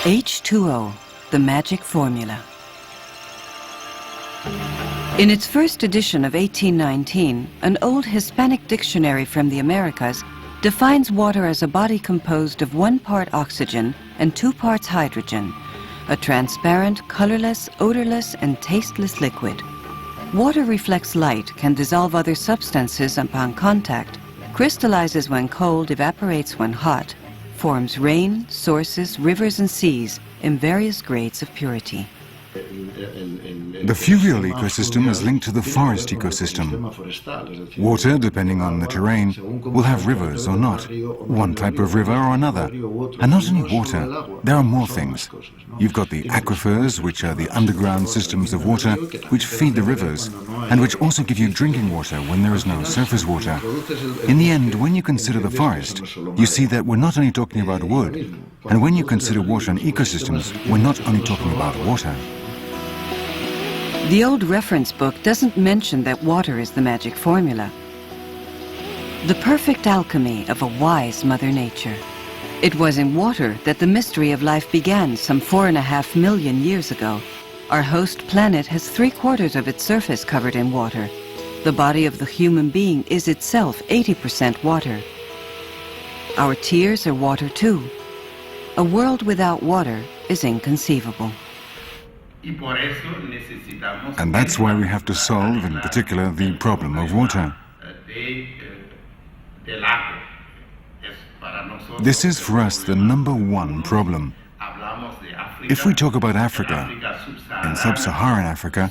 H2O, the magic formula. In its first edition of 1819, an old Hispanic dictionary from the Americas defines water as a body composed of 1 part oxygen and 2 parts hydrogen, a transparent, colorless, odorless, and tasteless liquid. Water reflects light, can dissolve other substances upon contact, crystallizes when cold, evaporates when hot, forms rain, sources, rivers, and seas in various grades of purity. The fluvial ecosystem is linked to the forest ecosystem. Water, depending on the terrain, will have rivers or not, one type of river or another. And not only water, there are more things. You've got the aquifers, which are the underground systems of water which feed the rivers, and which also give you drinking water when there is no surface water. In the end, when you consider the forest, you see that we're not only talking about wood, and when you consider water and ecosystems, we're not only talking about water. The old reference book doesn't mention that water is the magic formula. The perfect alchemy of a wise Mother Nature. It was in water that the mystery of life began some 4.5 million years ago. Our host planet has 3/4 of its surface covered in water. The body of the human being is itself 80% water. Our tears are water too. A world without water is inconceivable. And that's why we have to solve, in particular, the problem of water. This is for us the #1 problem. If we talk about Africa, in sub-Saharan Africa,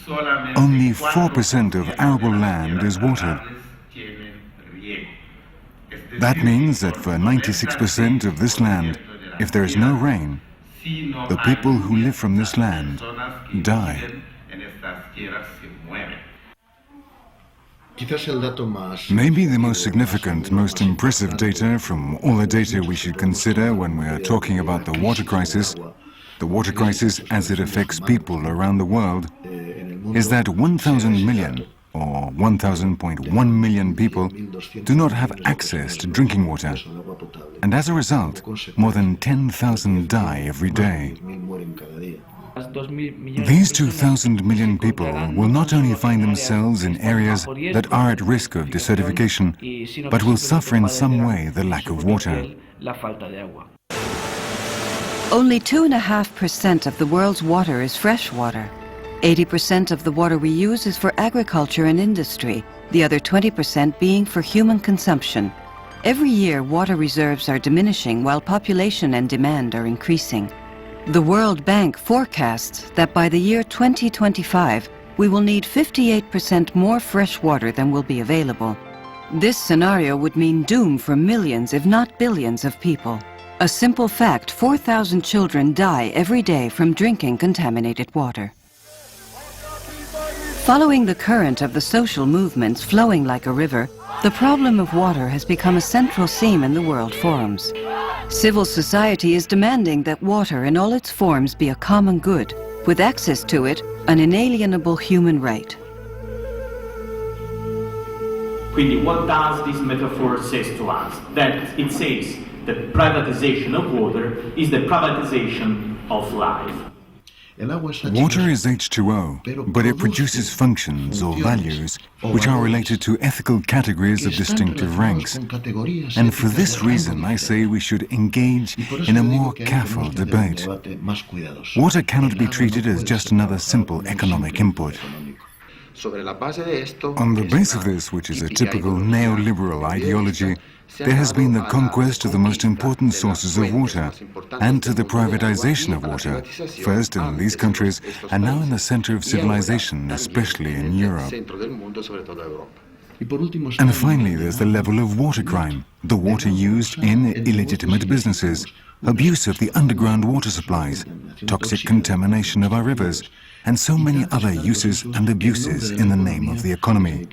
only 4% of arable land is watered. That means that for 96% of this land, if there is no rain, the people who live from this land die. Maybe the most significant, most impressive data from all the data we should consider when we are talking about the water crisis as it affects people around the world, is that 1,000 million, or 1,000.1 million people, do not have access to drinking water. And as a result, more than 10,000 die every day. These 2,000 million people will not only find themselves in areas that are at risk of desertification, but will suffer in some way the lack of water. Only 2.5% of the world's water is fresh water. 80% of the water we use is for agriculture and industry, the other 20% being for human consumption. Every year, water reserves are diminishing while population and demand are increasing. The World Bank forecasts that by the year 2025, we will need 58% more fresh water than will be available. This scenario would mean doom for millions, if not billions, of people. A simple fact, 4,000 children die every day from drinking contaminated water. Following the current of the social movements flowing like a river, the problem of water has become a central theme in the world forums. Civil society is demanding that water in all its forms be a common good, with access to it an inalienable human right. Quindi what does this metaphor say to us? That it says that privatization of water is the privatization of life. Water is H2O, but it produces functions or values which are related to ethical categories of distinctive ranks. And for this reason, I say we should engage in a more careful debate. Water cannot be treated as just another simple economic input. On the base of this, which is a typical neoliberal ideology, there has been the conquest of the most important sources of water and to the privatization of water, first in these countries and now in the center of civilization, especially in Europe. And finally, there's the level of water crime, the water used in illegitimate businesses, abuse of the underground water supplies, toxic contamination of our rivers, and so many other uses and abuses in the name of the economy.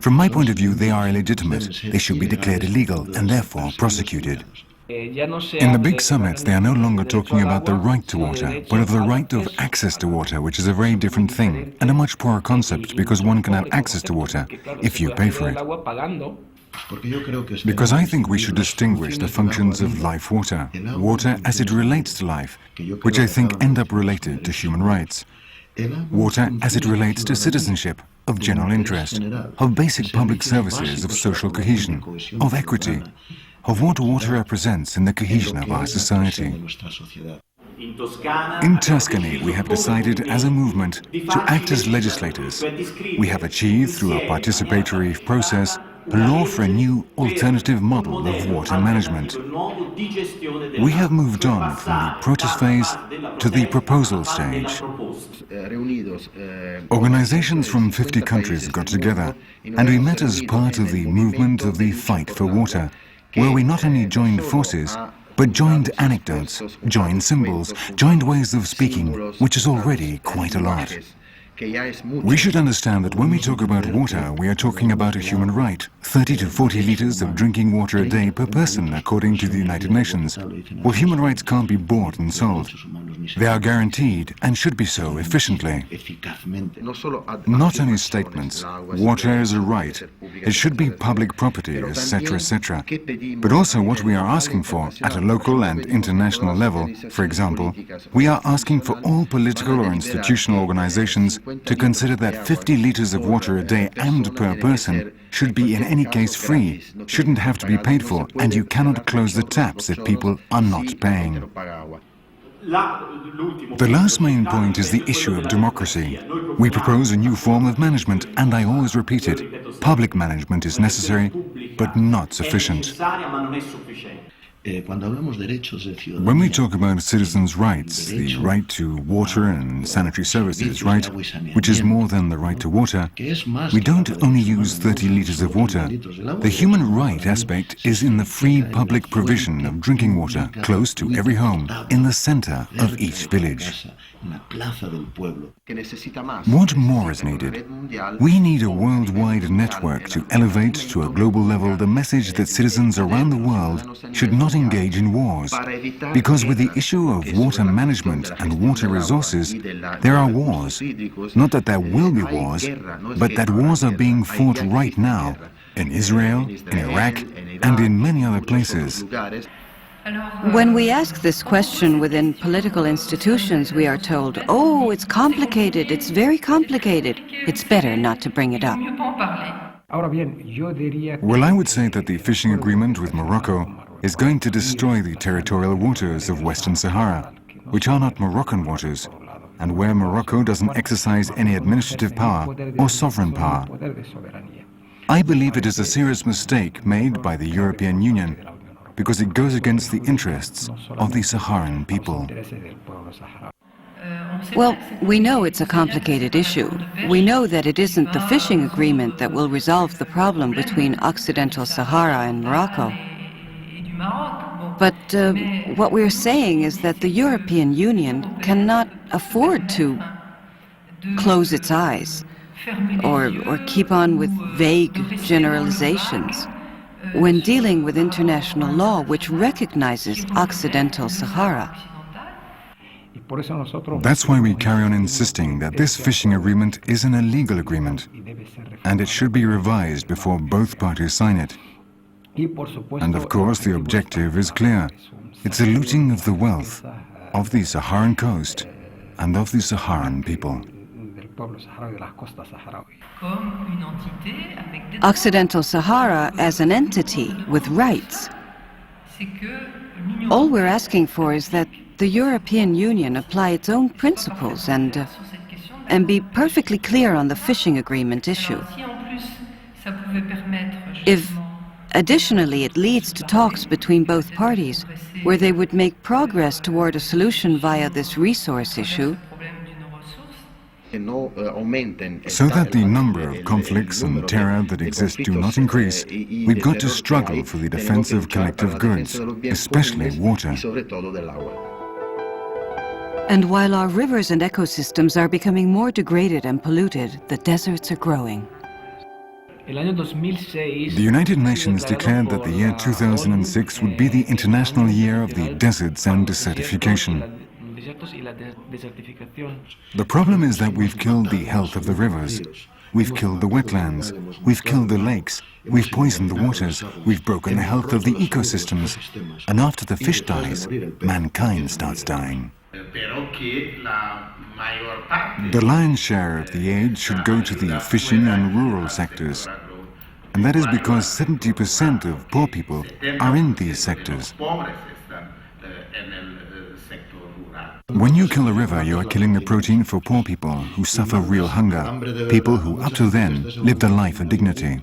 From my point of view, they are illegitimate. They should be declared illegal and therefore prosecuted. In the big summits, they are no longer talking about the right to water, but of the right of access to water, which is a very different thing and a much poorer concept because one can have access to water if you pay for it. Because I think we should distinguish the functions of life water, water as it relates to life, which I think end up related to human rights, water as it relates to citizenship, of general interest, of basic public services, of social cohesion, of equity, of what water represents in the cohesion of our society. In Tuscany, we have decided as a movement to act as legislators. We have achieved, through a participatory process, a law for a new alternative model of water management. We have moved on from the protest phase to the proposal stage. Organizations from 50 countries got together, and we met as part of the movement of the fight for water, where we not only joined forces, but joined anecdotes, joined symbols, joined ways of speaking, which is already quite a lot. We should understand that when we talk about water, we are talking about a human right, 30 to 40 liters of drinking water a day per person, according to the United Nations. Well, human rights can't be bought and sold. They are guaranteed and should be so efficiently. Not only statements, water is a right, it should be public property, etc., etc. But also what we are asking for at a local and international level, for example, we are asking for all political or institutional organizations to consider that 50 liters of water a day and per person should be in any case free, shouldn't have to be paid for, and you cannot close the taps if people are not paying. The last main point is the issue of democracy. We propose a new form of management, and I always repeat it, public management is necessary, but not sufficient. When we talk about citizens' rights, the right to water and sanitary services, right, which is more than the right to water, we don't only use 30 liters of water. The human right aspect is in the free public provision of drinking water, close to every home, in the center of each village. What more is needed? We need a worldwide network to elevate to a global level the message that citizens around the world should not engage in wars, because with the issue of water management and water resources, there are wars. Not that there will be wars, but that wars are being fought right now, in Israel, in Iraq, and in many other places. When we ask this question within political institutions, we are told, oh, it's complicated, it's very complicated. It's better not to bring it up. Well, I would say that the fishing agreement with Morocco is going to destroy the territorial waters of Western Sahara, which are not Moroccan waters, and where Morocco doesn't exercise any administrative power or sovereign power. I believe it is a serious mistake made by the European Union, because it goes against the interests of the Saharan people. Well, we know it's a complicated issue. We know that it isn't the fishing agreement that will resolve the problem between Occidental Sahara and Morocco. But what we're saying is that the European Union cannot afford to close its eyes or keep on with vague generalizations when dealing with international law which recognizes Occidental Sahara. That's why we carry on insisting that this fishing agreement is an illegal agreement, and it should be revised before both parties sign it. And of course the objective is clear. It's a looting of the wealth of the Saharan coast and of the Saharan people. Occidental Sahara as an entity with rights. All we're asking for is that the European Union apply its own principles and be perfectly clear on the fishing agreement issue. If additionally it leads to talks between both parties where they would make progress toward a solution via this resource issue, so that the number of conflicts and terror that exist do not increase, we've got to struggle for the defense of collective goods, especially water. And while our rivers and ecosystems are becoming more degraded and polluted, the deserts are growing. The United Nations declared that the year 2006 would be the International Year of the Deserts and Desertification. The problem is that we've killed the health of the rivers. We've killed the wetlands, we've killed the lakes, we've poisoned the waters, we've broken the health of the ecosystems. And after the fish dies, mankind starts dying. The lion's share of the aid should go to the fishing and rural sectors. And that is because 70% of poor people are in these sectors. When you kill a river, you are killing the protein for poor people who suffer real hunger, people who up to then lived a life of dignity.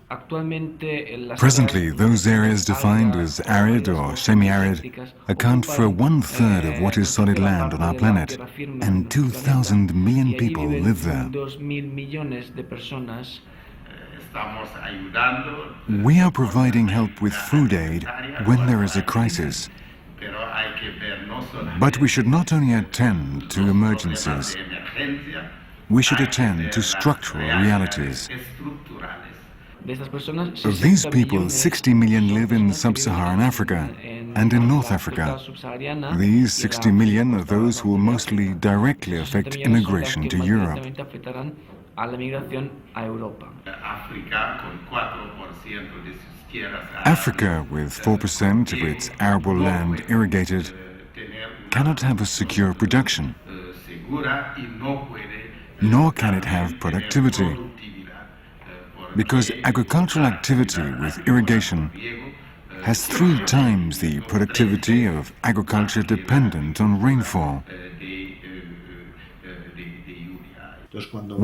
Presently, those areas defined as arid or semi-arid account for 1/3 of what is solid land on our planet, and 2,000 million people live there. We are providing help with food aid when there is a crisis. But we should not only attend to emergencies, we should attend to structural realities. Of these people, 60 million live in sub-Saharan Africa and in North Africa. These 60 million are those who will mostly directly affect immigration to Europe. Africa, with 4% of its arable land irrigated, cannot have a secure production, nor can it have productivity, because agricultural activity with irrigation has 3 times the productivity of agriculture dependent on rainfall.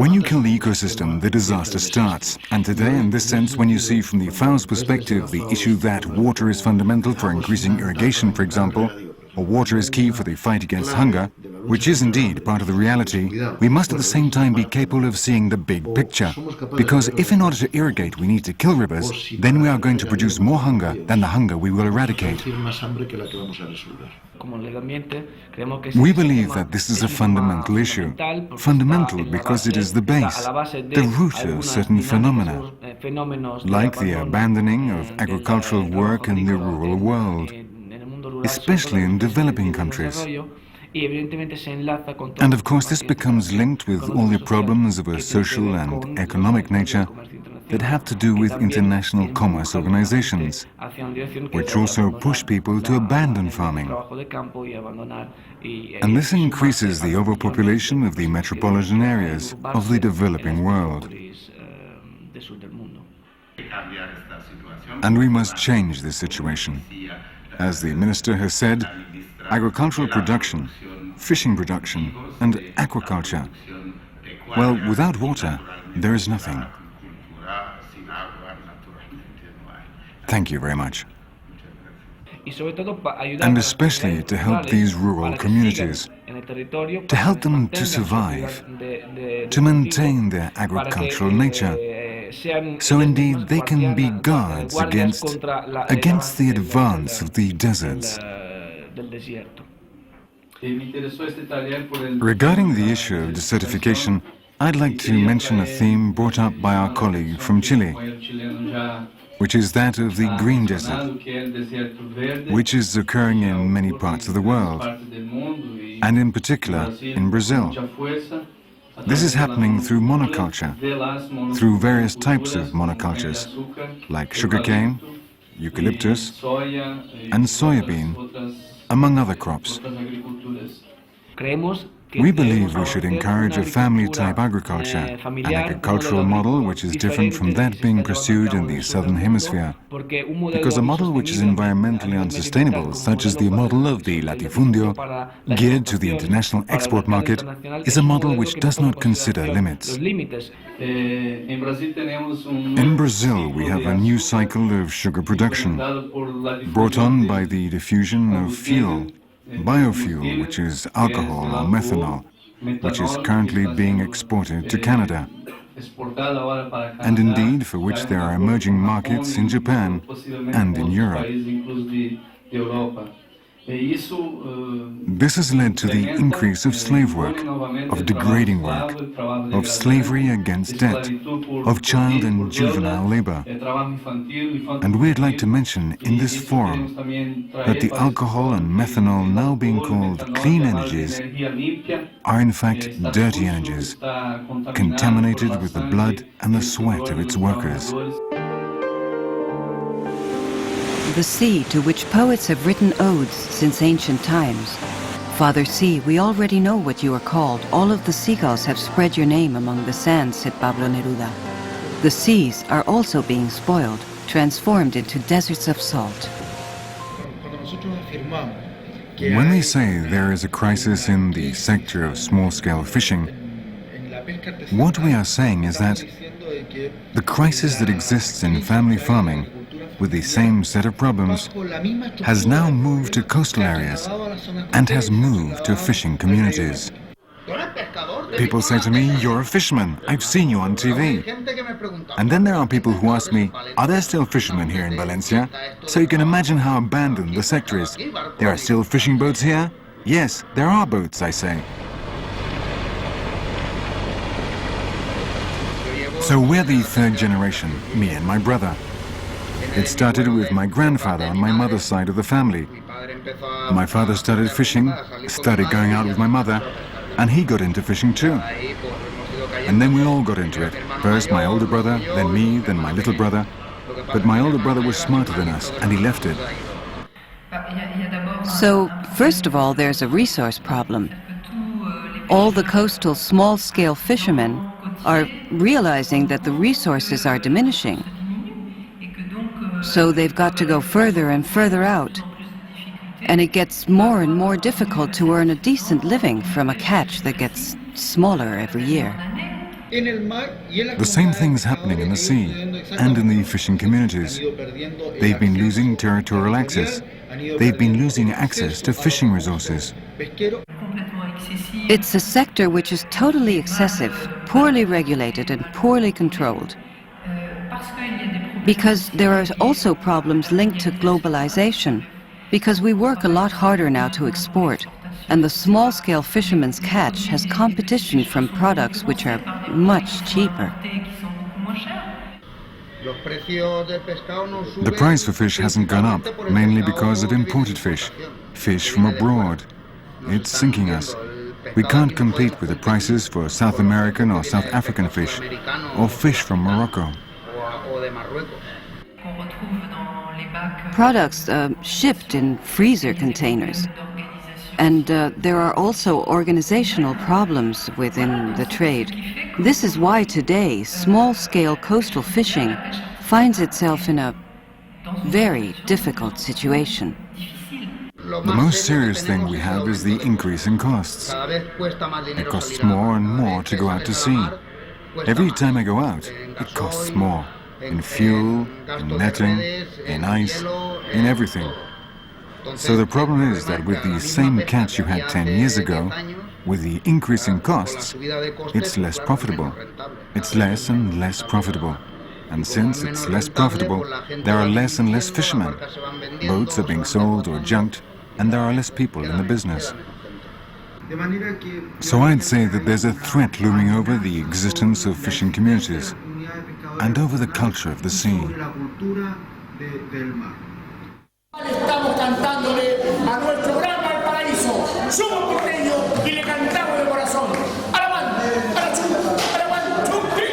When you kill the ecosystem, the disaster starts. And today, in this sense, when you see from the FAO's perspective the issue that water is fundamental for increasing irrigation, for example, or water is key for the fight against hunger, which is indeed part of the reality, we must at the same time be capable of seeing the big picture. Because if in order to irrigate we need to kill rivers, then we are going to produce more hunger than the hunger we will eradicate. We believe that this is a fundamental issue. Fundamental because it is the base, the root of certain phenomena, like the abandoning of agricultural work in the rural world, especially in developing countries. And of course this becomes linked with all the problems of a social and economic nature that have to do with international commerce organizations, which also push people to abandon farming. And this increases the overpopulation of the metropolitan areas of the developing world. And we must change this situation. As the Minister has said, agricultural production, fishing production, and aquaculture. Well, without water, there is nothing. Thank you very much. And especially to help these rural communities, to help them to survive, to maintain their agricultural nature, so indeed they can be guards against the advance of the deserts. Regarding the issue of desertification, I'd like to mention a theme brought up by our colleague from Chile, which is that of the green desert, which is occurring in many parts of the world, and in particular in Brazil. This is happening through monoculture, through various types of monocultures, like sugarcane, eucalyptus, and soybean, among other crops. We believe we should encourage a family-type agriculture, an agricultural model which is different from that being pursued in the Southern Hemisphere. Because a model which is environmentally unsustainable, such as the model of the latifundio, geared to the international export market, is a model which does not consider limits. In Brazil, we have a new cycle of sugar production, brought on by the diffusion of fuel, biofuel, which is alcohol or methanol, which is currently being exported to Canada, and indeed for which there are emerging markets in Japan and in Europe. This has led to the increase of slave work, of degrading work, of slavery against debt, of child and juvenile labor. And we'd like to mention in this forum that the alcohol and methanol now being called clean energies are in fact dirty energies, contaminated with the blood and the sweat of its workers. The sea to which poets have written odes since ancient times. Father Sea, we already know what you are called. All of the seagulls have spread your name among the sands, said Pablo Neruda. The seas are also being spoiled, transformed into deserts of salt. When we say there is a crisis in the sector of small-scale fishing, what we are saying is that the crisis that exists in family farming with the same set of problems has now moved to coastal areas and has moved to fishing communities. People say to me, "You're a fisherman, I've seen you on TV." And then there are people who ask me, "Are there still fishermen here in Valencia?" So you can imagine how abandoned the sector is. There are still fishing boats here? Yes, there are boats, I say. So we're the third generation, me and my brother. It started with my grandfather on my mother's side of the family. My father started fishing, started going out with my mother, and he got into fishing too. And then we all got into it. First my older brother, then me, then my little brother. But my older brother was smarter than us, and he left it. So, first of all, there's a resource problem. All the coastal small-scale fishermen are realizing that the resources are diminishing. So they've got to go further and further out. And it gets more and more difficult to earn a decent living from a catch that gets smaller every year. The same thing's happening in the sea and in the fishing communities. They've been losing territorial access. They've been losing access to fishing resources. It's a sector which is totally excessive, poorly regulated and poorly controlled. Because there are also problems linked to globalization, because we work a lot harder now to export, and the small-scale fisherman's catch has competition from products which are much cheaper. The price for fish hasn't gone up, mainly because of imported fish, fish from abroad. It's sinking us. We can't compete with the prices for South American or South African fish, or fish from Morocco. Products shipped in freezer containers. And there are also organizational problems within the trade. This is why today small-scale coastal fishing finds itself in a very difficult situation. The most serious thing we have is the increase in costs. It costs more and more to go out to sea. Every time I go out, it costs more. In fuel, in netting, in ice, in everything. So the problem is that with the same catch you had 10 years ago, with the increase in costs, it's less profitable. It's less and less profitable. And since it's less profitable, there are less and less fishermen. Boats are being sold or junked, and there are less people in the business. So I'd say that there's a threat looming over the existence of fishing communities and over the culture of the sea. Estamos cantándole a nuestro gran Valparaíso. Somos porteños y le cantamos de corazón. ¡Alamán! ¡Alachú! ¡Alamán! ¡Chumpi!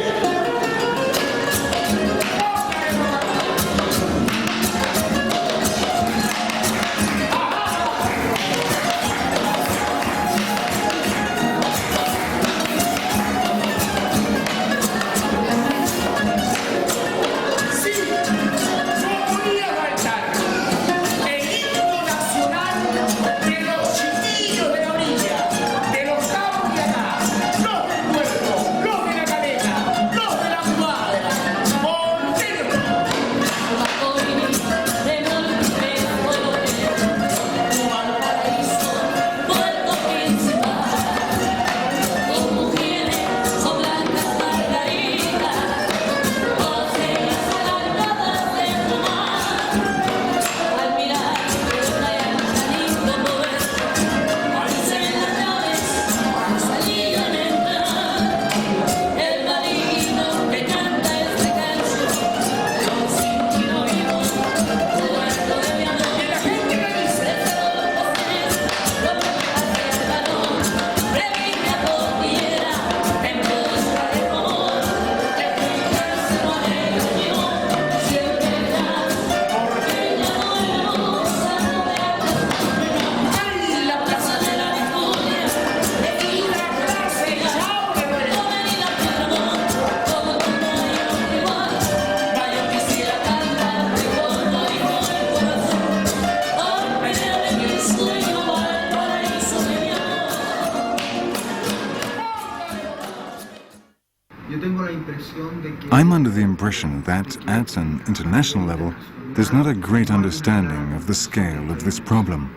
I'm under the impression that, at an international level, there's not a great understanding of the scale of this problem.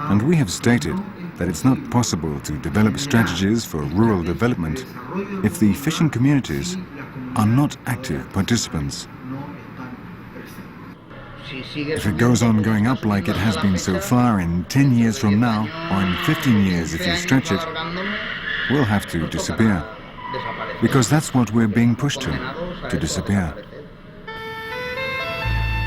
And we have stated that it's not possible to develop strategies for rural development if the fishing communities are not active participants. If it goes on going up like it has been so far, in 10 years from now, or in 15 years if you stretch it, we'll have to disappear. Because that's what we're being pushed to disappear.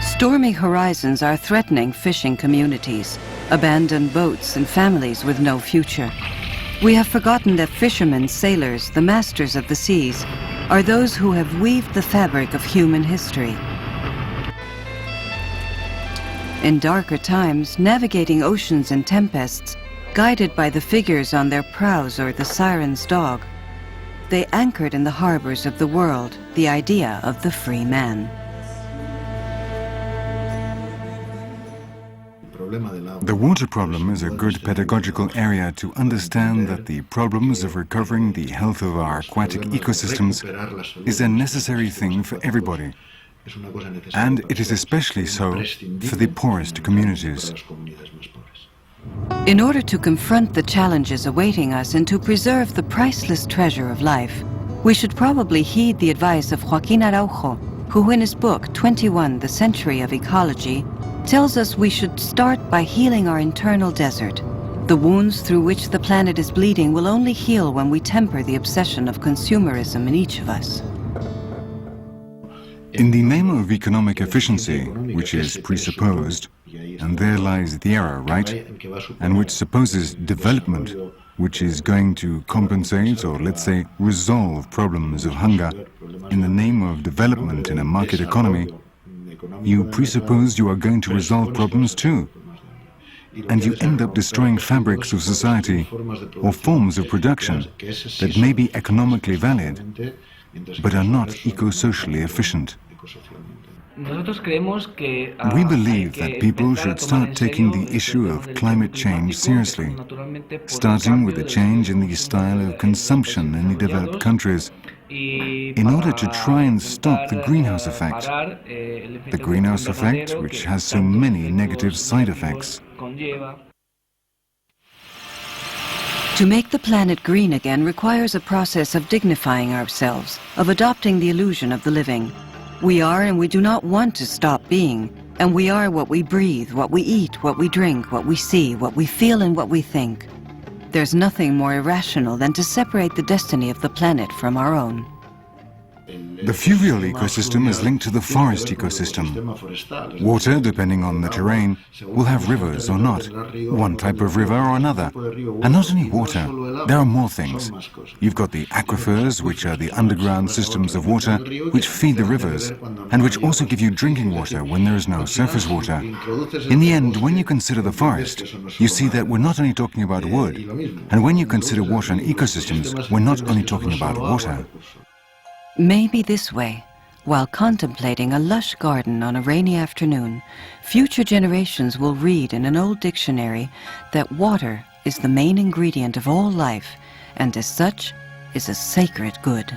Stormy horizons are threatening fishing communities, abandoned boats and families with no future. We have forgotten that fishermen, sailors, the masters of the seas, are those who have weaved the fabric of human history. In darker times, navigating oceans and tempests, guided by the figures on their prows or the siren's dog, they anchored in the harbors of the world the idea of the free man. The water problem is a good pedagogical area to understand that the problems of recovering the health of our aquatic ecosystems is a necessary thing for everybody. And it is especially so for the poorest communities. In order to confront the challenges awaiting us and to preserve the priceless treasure of life, we should probably heed the advice of Joaquín Araujo, who in his book 21, The Century of Ecology, tells us we should start by healing our internal desert. The wounds through which the planet is bleeding will only heal when we temper the obsession of consumerism in each of us. In the name of economic efficiency, which is presupposed, and there lies the error, right? And which supposes development, which is going to compensate or, let's say, resolve problems of hunger. In the name of development in a market economy, you presuppose you are going to resolve problems too. And you end up destroying fabrics of society or forms of production that may be economically valid, but are not eco-socially efficient. We believe that people should start taking the issue of climate change seriously, starting with a change in the style of consumption in the developed countries, in order to try and stop the greenhouse effect. The greenhouse effect, which has so many negative side effects. To make the planet green again requires a process of dignifying ourselves, of adopting the illusion of the living. We are and we do not want to stop being, and we are what we breathe, what we eat, what we drink, what we see, what we feel and what we think. There's nothing more irrational than to separate the destiny of the planet from our own. The fluvial ecosystem is linked to the forest ecosystem. Water, depending on the terrain, will have rivers or not, one type of river or another. And not only water, there are more things. You've got the aquifers, which are the underground systems of water, which feed the rivers, and which also give you drinking water when there is no surface water. In the end, when you consider the forest, you see that we're not only talking about wood, and when you consider water and ecosystems, we're not only talking about water. Maybe this way, while contemplating a lush garden on a rainy afternoon, future generations will read in an old dictionary that water is the main ingredient of all life, and as such is a sacred good.